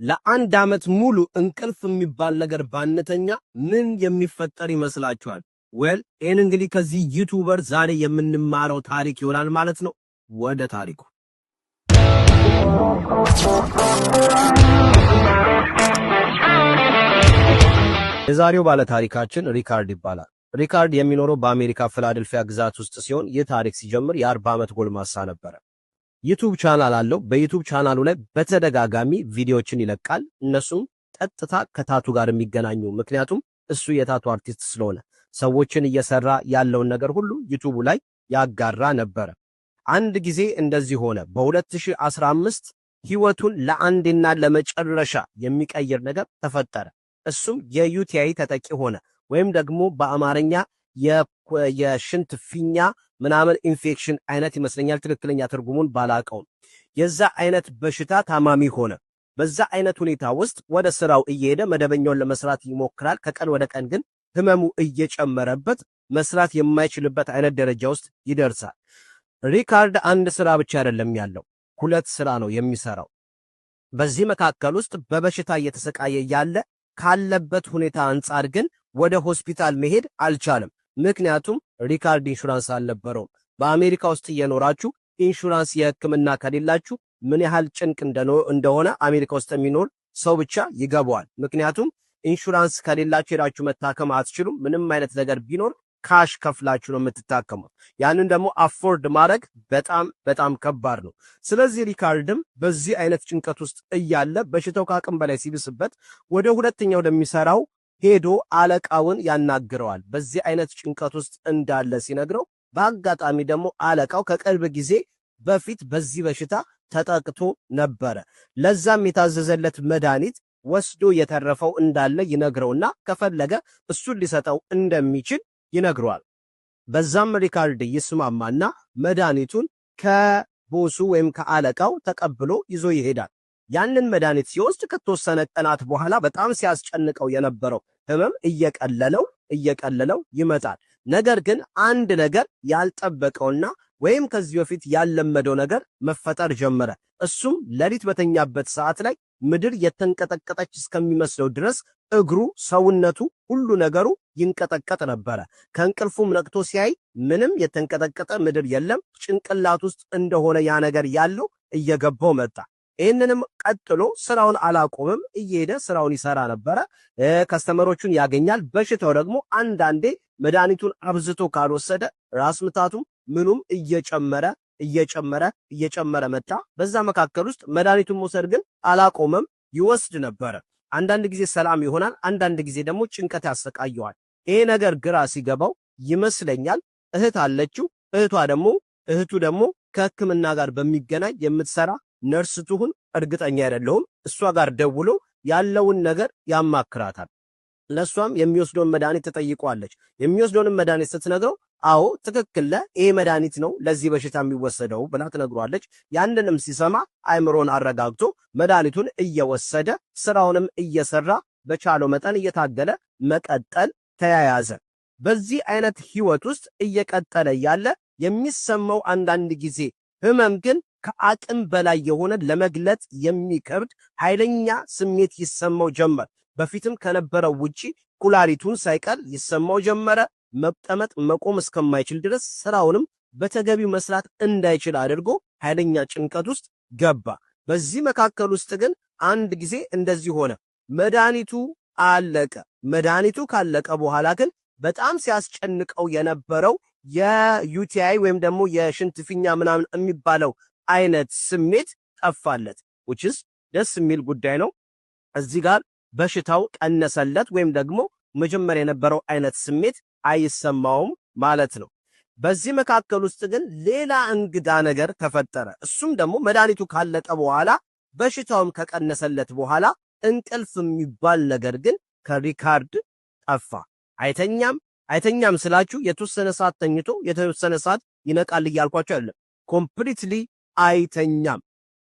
ለአንድ ዓመት ሙሉ እንቅልፍ የሚባል ነገር ባንተኛ ምን የሚፈጠር ይመስላችኋል? ዌል ይህን እንግዲህ ከዚህ ዩቲዩበር ዛሬ የምንማረው ታሪክ ይሆናል ማለት ነው። ወደ ታሪኩ የዛሬው ባለ ታሪካችን ሪካርድ ይባላል። ሪካርድ የሚኖረው በአሜሪካ ፊላደልፊያ ግዛት ውስጥ ሲሆን ይህ ታሪክ ሲጀምር የ40 ዓመት ጎልማሳ ነበረ። ዩቲዩብ ቻናል አለው። በዩቲዩብ ቻናሉ ላይ በተደጋጋሚ ቪዲዮዎችን ይለቃል። እነሱም ቀጥታ ከታቱ ጋር የሚገናኙ ምክንያቱም እሱ የታቱ አርቲስት ስለሆነ ሰዎችን እየሰራ ያለውን ነገር ሁሉ ዩቲዩቡ ላይ ያጋራ ነበረ። አንድ ጊዜ እንደዚህ ሆነ። በ2015 ህይወቱን ለአንድና ለመጨረሻ የሚቀይር ነገር ተፈጠረ። እሱም የዩቲአይ ተጠቂ ሆነ፣ ወይም ደግሞ በአማርኛ የሽንት ፊኛ ምናምን ኢንፌክሽን አይነት ይመስለኛል። ትክክለኛ ትርጉሙን ባላቀውም የዛ አይነት በሽታ ታማሚ ሆነ። በዛ አይነት ሁኔታ ውስጥ ወደ ስራው እየሄደ መደበኛውን ለመስራት ይሞክራል። ከቀን ወደ ቀን ግን ህመሙ እየጨመረበት መስራት የማይችልበት አይነት ደረጃ ውስጥ ይደርሳል። ሪካርድ አንድ ስራ ብቻ አይደለም ያለው፣ 2 ስራ ነው የሚሰራው። በዚህ መካከል ውስጥ በበሽታ እየተሰቃየ ያለ ካለበት ሁኔታ አንጻር ግን ወደ ሆስፒታል መሄድ አልቻለም። ምክንያቱም ሪካርድ ኢንሹራንስ አልነበረውም። በአሜሪካ ውስጥ እየኖራችሁ ኢንሹራንስ የህክምና ከሌላችሁ ምን ያህል ጭንቅ እንደሆነ አሜሪካ ውስጥ የሚኖር ሰው ብቻ ይገባዋል። ምክንያቱም ኢንሹራንስ ከሌላችሁ ሄዳችሁ መታከም አትችሉም። ምንም አይነት ነገር ቢኖር ካሽ ከፍላችሁ ነው የምትታከሙት። ያንን ደግሞ አፎርድ ማድረግ በጣም ከባድ ነው። ስለዚህ ሪካርድም በዚህ አይነት ጭንቀት ውስጥ እያለ በሽታው ከአቅም በላይ ሲብስበት ወደ ሁለተኛው ወደሚሰራው ሄዶ አለቃውን ያናግረዋል። በዚህ አይነት ጭንቀት ውስጥ እንዳለ ሲነግረው በአጋጣሚ ደግሞ አለቃው ከቅርብ ጊዜ በፊት በዚህ በሽታ ተጠቅቶ ነበረ። ለዛም የታዘዘለት መድኃኒት ወስዶ የተረፈው እንዳለ ይነግረውና ከፈለገ እሱን ሊሰጠው እንደሚችል ይነግረዋል። በዛም ሪካርድ ይስማማና መድኃኒቱን ከቦሱ ወይም ከአለቃው ተቀብሎ ይዞ ይሄዳል። ያንን መድኃኒት ሲወስድ ከተወሰነ ቀናት በኋላ በጣም ሲያስጨንቀው የነበረው ህመም እየቀለለው ይመጣል። ነገር ግን አንድ ነገር ያልጠበቀውና ወይም ከዚህ በፊት ያልለመደው ነገር መፈጠር ጀመረ። እሱም ሌሊት በተኛበት ሰዓት ላይ ምድር የተንቀጠቀጠች እስከሚመስለው ድረስ እግሩ፣ ሰውነቱ፣ ሁሉ ነገሩ ይንቀጠቀጥ ነበረ። ከእንቅልፉም ነቅቶ ሲያይ ምንም የተንቀጠቀጠ ምድር የለም። ጭንቅላት ውስጥ እንደሆነ ያ ነገር ያለው እየገባው መጣ። ይህንንም ቀጥሎ ስራውን አላቆምም። እየሄደ ስራውን ይሰራ ነበረ። ከስተመሮቹን ያገኛል። በሽታው ደግሞ አንዳንዴ መድኃኒቱን አብዝቶ ካልወሰደ ራስ ምታቱም ምኑም እየጨመረ መጣ። በዛ መካከል ውስጥ መድኃኒቱን መውሰድ ግን አላቆመም፣ ይወስድ ነበረ። አንዳንድ ጊዜ ሰላም ይሆናል፣ አንዳንድ ጊዜ ደግሞ ጭንቀት ያሰቃየዋል። ይሄ ነገር ግራ ሲገባው ይመስለኛል እህት አለችው። እህቱ ደግሞ ከህክምና ጋር በሚገናኝ የምትሰራ ነርስ ትሁን እርግጠኛ አይደለሁም። እሷ ጋር ደውሎ ያለውን ነገር ያማክራታል። ለሷም የሚወስደውን መድኃኒት ተጠይቋለች። የሚወስደውን መድኃኒት ስትነግረው አዎ ትክክል ይሄ መድኃኒት ነው ለዚህ በሽታ የሚወሰደው ብላ ትነግሯለች። ያንንም ሲሰማ አይምሮን አረጋግቶ መድኃኒቱን እየወሰደ ስራውንም እየሰራ በቻለው መጠን እየታገለ መቀጠል ተያያዘ። በዚህ አይነት ህይወት ውስጥ እየቀጠለ ያለ የሚሰማው አንዳንድ ጊዜ ህመም ግን ከአቅም በላይ የሆነ ለመግለጽ የሚከብድ ኃይለኛ ስሜት ይሰማው ጀመር። በፊትም ከነበረው ውጪ ኩላሊቱን ሳይቀር ይሰማው ጀመረ። መቀመጥ መቆም እስከማይችል ድረስ ስራውንም በተገቢው መስራት እንዳይችል አድርጎ ኃይለኛ ጭንቀት ውስጥ ገባ። በዚህ መካከል ውስጥ ግን አንድ ጊዜ እንደዚህ ሆነ። መድኃኒቱ አለቀ። መድኃኒቱ ካለቀ በኋላ ግን በጣም ሲያስጨንቀው የነበረው የዩቲአይ ወይም ደግሞ የሽንት ፊኛ ምናምን የሚባለው አይነት ስሜት ጠፋለት። which is ደስ የሚል ጉዳይ ነው። እዚህ ጋር በሽታው ቀነሰለት ወይም ደግሞ መጀመሪያ የነበረው አይነት ስሜት አይሰማውም ማለት ነው። በዚህ መካከል ውስጥ ግን ሌላ እንግዳ ነገር ተፈጠረ። እሱም ደግሞ መድኃኒቱ ካለቀ በኋላ በሽታውም ከቀነሰለት በኋላ እንቅልፍ የሚባል ነገር ግን ከሪካርድ ጠፋ። አይተኛም ስላችሁ የተወሰነ ሰዓት ተኝቶ የተወሰነ ሰዓት ይነቃል እያልኳችሁ አይደለም። ኮምፕሊትሊ አይተኛም።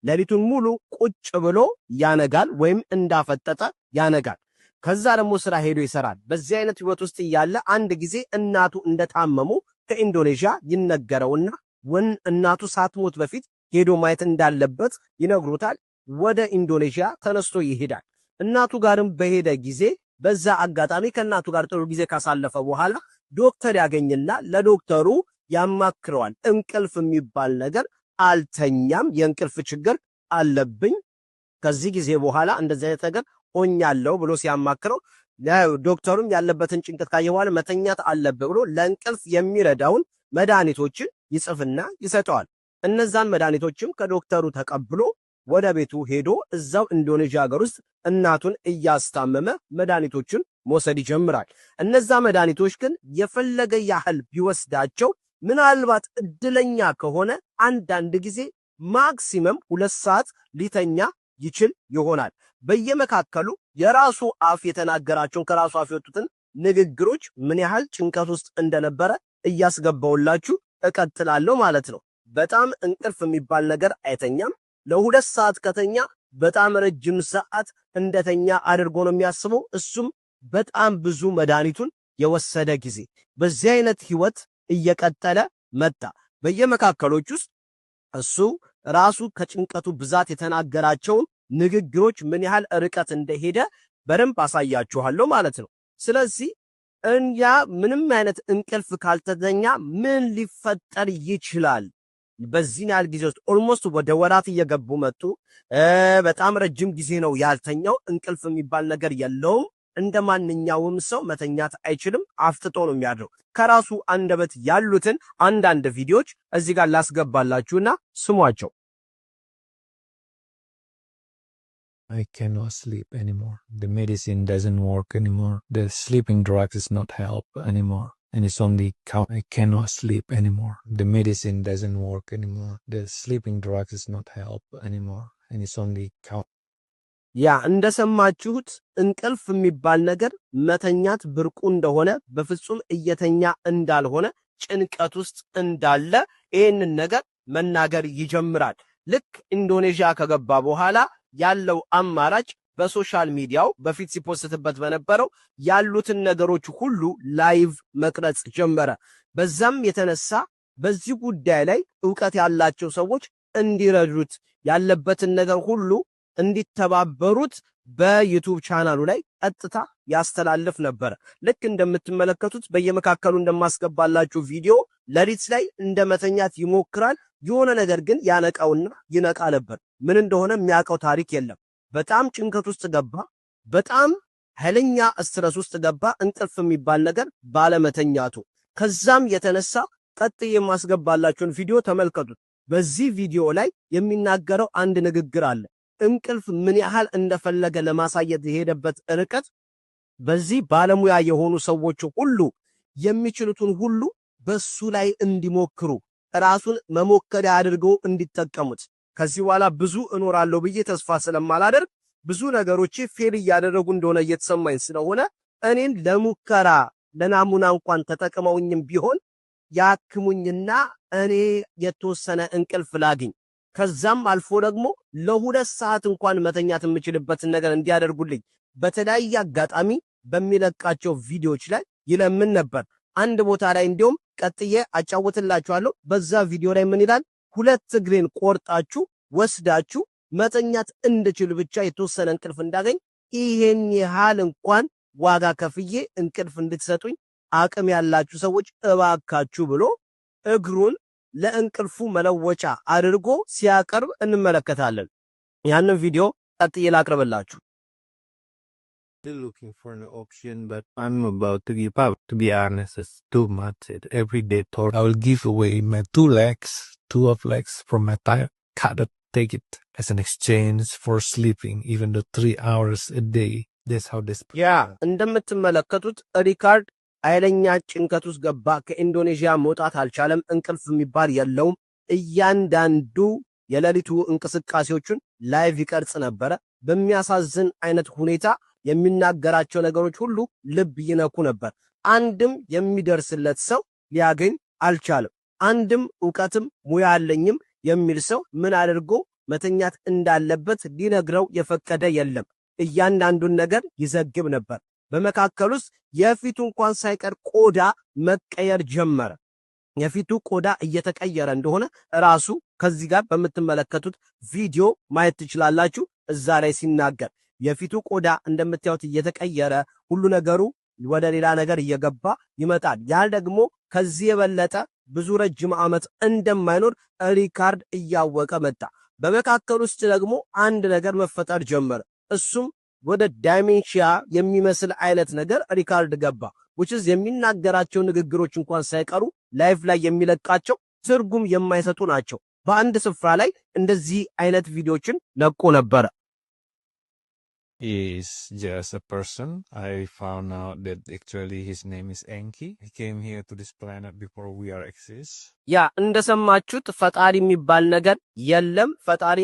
ሌሊቱን ሙሉ ቁጭ ብሎ ያነጋል ወይም እንዳፈጠጠ ያነጋል። ከዛ ደግሞ ስራ ሄዶ ይሰራል። በዚህ አይነት ህይወት ውስጥ ያለ አንድ ጊዜ እናቱ እንደታመሙ ከኢንዶኔዥያ ይነገረውና እናቱ ሳትሞት በፊት ሄዶ ማየት እንዳለበት ይነግሩታል። ወደ ኢንዶኔዥያ ተነስቶ ይሄዳል። እናቱ ጋርም በሄደ ጊዜ በዛ አጋጣሚ ከእናቱ ጋር ጥሩ ጊዜ ካሳለፈ በኋላ ዶክተር ያገኝና ለዶክተሩ ያማክረዋል። እንቅልፍ የሚባል ነገር አልተኛም፣ የእንቅልፍ ችግር አለብኝ፣ ከዚህ ጊዜ በኋላ እንደዚህ አይነት ነገር ሆኛለሁ ብሎ ሲያማክረው ዶክተሩም ያለበትን ጭንቀት ካየ በኋላ መተኛት አለበት ብሎ ለእንቅልፍ የሚረዳውን መድኃኒቶችን ይጽፍና ይሰጠዋል። እነዛን መድኃኒቶችም ከዶክተሩ ተቀብሎ ወደ ቤቱ ሄዶ እዛው ኢንዶኔዥያ ሀገር ውስጥ እናቱን እያስታመመ መድኃኒቶችን መውሰድ ይጀምራል። እነዛ መድኃኒቶች ግን የፈለገ ያህል ቢወስዳቸው ምናልባት እድለኛ ከሆነ አንዳንድ ጊዜ ማክሲመም 2 ሰዓት ሊተኛ ይችል ይሆናል። በየመካከሉ የራሱ አፍ የተናገራቸውን ከራሱ አፍ የወጡትን ንግግሮች ምን ያህል ጭንቀት ውስጥ እንደነበረ እያስገባውላችሁ እቀጥላለሁ ማለት ነው። በጣም እንቅልፍ የሚባል ነገር አይተኛም። ለ2 ሰዓት ከተኛ በጣም ረጅም ሰዓት እንደተኛ አድርጎ ነው የሚያስበው። እሱም በጣም ብዙ መድኃኒቱን የወሰደ ጊዜ በዚህ አይነት ህይወት እየቀጠለ መጣ። በየመካከሎች ውስጥ እሱ ራሱ ከጭንቀቱ ብዛት የተናገራቸውን ንግግሮች ምን ያህል ርቀት እንደሄደ በደንብ አሳያችኋለሁ ማለት ነው። ስለዚህ እኛ ምንም አይነት እንቅልፍ ካልተተኛ ምን ሊፈጠር ይችላል? በዚህ ያህል ጊዜ ውስጥ ኦልሞስት ወደ ወራት እየገቡ መጡ። በጣም ረጅም ጊዜ ነው ያልተኛው። እንቅልፍ የሚባል ነገር የለውም። እንደ ማንኛውም ሰው መተኛት አይችልም። አፍጥጦ ነው የሚያድረው። ከራሱ አንደበት ያሉትን አንዳንድ ቪዲዮዎች እዚህ ጋር ላስገባላችሁና ስሟቸው። I cannot sleep anymore. The medicine doesn't work anymore. The sleeping drugs is not help anymore. And it's only count. I cannot sleep anymore. The medicine doesn't work anymore. The sleeping drugs is not help anymore. And it's only count. ያ እንደሰማችሁት እንቅልፍ የሚባል ነገር መተኛት ብርቁ እንደሆነ በፍጹም እየተኛ እንዳልሆነ ጭንቀት ውስጥ እንዳለ ይህንን ነገር መናገር ይጀምራል። ልክ ኢንዶኔዥያ ከገባ በኋላ ያለው አማራጭ በሶሻል ሚዲያው በፊት ሲፖስትበት በነበረው ያሉትን ነገሮች ሁሉ ላይቭ መቅረጽ ጀመረ። በዛም የተነሳ በዚህ ጉዳይ ላይ ዕውቀት ያላቸው ሰዎች እንዲረዱት ያለበትን ነገር ሁሉ እንዲተባበሩት በዩቲዩብ ቻናሉ ላይ ቀጥታ ያስተላልፍ ነበር። ልክ እንደምትመለከቱት በየመካከሉ እንደማስገባላችሁ ቪዲዮ ለሊት ላይ እንደመተኛት ይሞክራል። የሆነ ነገር ግን ያነቃውና ይነቃ ነበር። ምን እንደሆነ የሚያውቀው ታሪክ የለም። በጣም ጭንቀት ውስጥ ገባ። በጣም ኃይለኛ ስትረስ ውስጥ ገባ። እንቅልፍ የሚባል ነገር ባለመተኛቱ ከዛም የተነሳ ቀጥዬ የማስገባላችሁን ቪዲዮ ተመልከቱት። በዚህ ቪዲዮ ላይ የሚናገረው አንድ ንግግር አለ። እንቅልፍ ምን ያህል እንደፈለገ ለማሳየት የሄደበት ርቀት በዚህ ባለሙያ የሆኑ ሰዎች ሁሉ የሚችሉትን ሁሉ በሱ ላይ እንዲሞክሩ ራሱን መሞከሪያ አድርገው እንዲጠቀሙት። ከዚህ በኋላ ብዙ እኖራለሁ ብዬ ተስፋ ስለማላደርግ ብዙ ነገሮች ፌል እያደረጉ እንደሆነ እየተሰማኝ ስለሆነ እኔን ለሙከራ ለናሙና እንኳን ተጠቅመውኝም ቢሆን ያክሙኝና እኔ የተወሰነ እንቅልፍ ላግኝ፣ ከዛም አልፎ ደግሞ ለ2 ሰዓት እንኳን መተኛት የምችልበትን ነገር እንዲያደርጉልኝ በተለያየ አጋጣሚ በሚለቃቸው ቪዲዮዎች ላይ ይለምን ነበር። አንድ ቦታ ላይ እንዲሁም ቀጥዬ አጫውትላችኋለሁ። በዛ ቪዲዮ ላይ ምን ይላል? 2 እግሬን ቆርጣችሁ ወስዳችሁ መተኛት እንድችል ብቻ የተወሰነ እንቅልፍ እንዳገኝ ይሄን ያህል እንኳን ዋጋ ከፍዬ እንቅልፍ እንድትሰጡኝ አቅም ያላችሁ ሰዎች እባካችሁ ብሎ እግሩን ለእንቅልፉ መለወጫ አድርጎ ሲያቀርብ እንመለከታለን። ያንን ቪዲዮ ቀጥዬ ላቅርብላችሁ። Looking for an option, but I'm about to give up. To be honest, it's too much. Every day thought I will give away my 2 legs, 2 of legs from my tire. Gotta take it as an exchange for sleeping, even though 3 hours a day. That's how this. ያ እንደምትመለከቱት ሪካርድ ኃይለኛ ጭንቀት ውስጥ ገባ። ከኢንዶኔዥያ መውጣት አልቻለም። እንቅልፍ የሚባል የለውም። እያንዳንዱ የሌሊቱ እንቅስቃሴዎቹን ላይቭ ይቀርጽ ነበረ። በሚያሳዝን አይነት ሁኔታ የሚናገራቸው ነገሮች ሁሉ ልብ ይነኩ ነበር። አንድም የሚደርስለት ሰው ሊያገኝ አልቻለም። አንድም ዕውቀትም ሙያ አለኝም የሚል ሰው ምን አድርጎ መተኛት እንዳለበት ሊነግረው የፈቀደ የለም። እያንዳንዱን ነገር ይዘግብ ነበር። በመካከል ውስጥ የፊቱ እንኳን ሳይቀር ቆዳ መቀየር ጀመረ። የፊቱ ቆዳ እየተቀየረ እንደሆነ ራሱ ከዚህ ጋር በምትመለከቱት ቪዲዮ ማየት ትችላላችሁ። እዛ ላይ ሲናገር የፊቱ ቆዳ እንደምታዩት እየተቀየረ ሁሉ ነገሩ ወደ ሌላ ነገር እየገባ ይመጣል። ያ ደግሞ ከዚህ የበለጠ ብዙ ረጅም ዓመት እንደማይኖር ሪካርድ እያወቀ መጣ። በመካከል ውስጥ ደግሞ አንድ ነገር መፈጠር ጀመረ። እሱም ወደ ዳይሜንሺያ የሚመስል አይነት ነገር ሪካርድ ገባ። which is የሚናገራቸው ንግግሮች እንኳን ሳይቀሩ ላይፍ ላይ የሚለቃቸው ትርጉም የማይሰጡ ናቸው። በአንድ ስፍራ ላይ እንደዚህ አይነት ቪዲዮችን ለቆ ነበረ። Is just a person. I found out that actually his name is Enki. He came here to this planet before we are exist. ያ እንደሰማችሁት ፈጣሪ የሚባል ነገር የለም። ፈጣሪ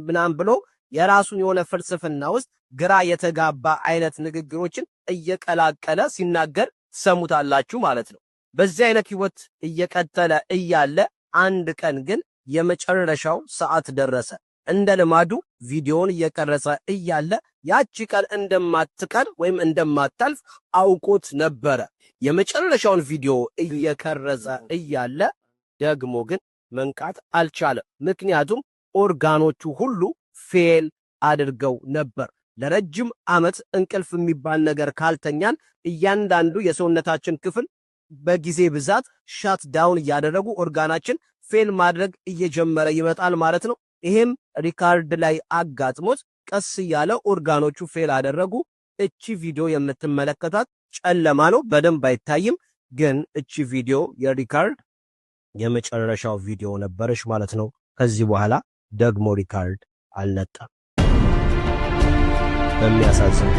ምናምን ብሎ የራሱን የሆነ ፍልስፍና ውስጥ ግራ የተጋባ አይነት ንግግሮችን እየቀላቀለ ሲናገር ሰሙታላችሁ ማለት ነው። በዚህ አይነት ህይወት እየቀጠለ እያለ አንድ ቀን ግን የመጨረሻው ሰዓት ደረሰ። እንደ ልማዱ ቪዲዮውን እየቀረጸ እያለ ያቺ ቀን እንደማትቀር ወይም እንደማታልፍ አውቆት ነበረ። የመጨረሻውን ቪዲዮ እየቀረጸ እያለ ደግሞ ግን መንቃት አልቻለም። ምክንያቱም ኦርጋኖቹ ሁሉ ፌል አድርገው ነበር። ለረጅም ዓመት እንቅልፍ የሚባል ነገር ካልተኛን እያንዳንዱ የሰውነታችን ክፍል በጊዜ ብዛት ሻት ዳውን እያደረጉ ኦርጋናችን ፌል ማድረግ እየጀመረ ይመጣል ማለት ነው። ይሄም ሪካርድ ላይ አጋጥሞት ቀስ እያለ ኦርጋኖቹ ፌል አደረጉ። እቺ ቪዲዮ የምትመለከቷት ጨለማ ነው፣ በደንብ አይታይም። ግን እቺ ቪዲዮ የሪካርድ የመጨረሻው ቪዲዮ ነበረች ማለት ነው። ከዚህ በኋላ ደግሞ ሪካርድ አልነጣም። በሚያሳዝን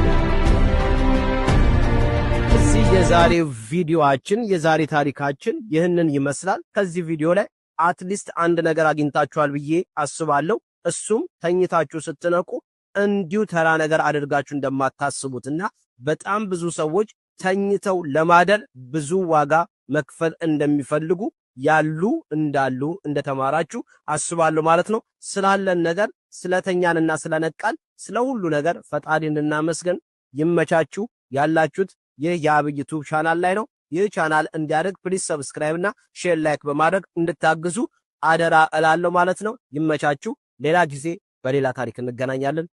እዚህ የዛሬው ቪዲዮአችን የዛሬ ታሪካችን ይህንን ይመስላል። ከዚህ ቪዲዮ ላይ አትሊስት አንድ ነገር አግኝታችኋል ብዬ አስባለሁ። እሱም ተኝታችሁ ስትነቁ እንዲሁ ተራ ነገር አድርጋችሁ እንደማታስቡትና በጣም ብዙ ሰዎች ተኝተው ለማደር ብዙ ዋጋ መክፈል እንደሚፈልጉ ያሉ እንዳሉ እንደተማራችሁ አስባለሁ ማለት ነው። ስላለን ነገር ስለተኛንና ስለነቃን ስለ ሁሉ ነገር ፈጣሪን እናመስገን። ይመቻችሁ። ያላችሁት ይህ የአብይ ዩቲዩብ ቻናል ላይ ነው። ይህ ቻናል እንዲያድግ ፕሊዝ ሰብስክራይብ እና ሼር ላይክ በማድረግ እንድታግዙ አደራ እላለሁ ማለት ነው። ይመቻችሁ። ሌላ ጊዜ በሌላ ታሪክ እንገናኛለን።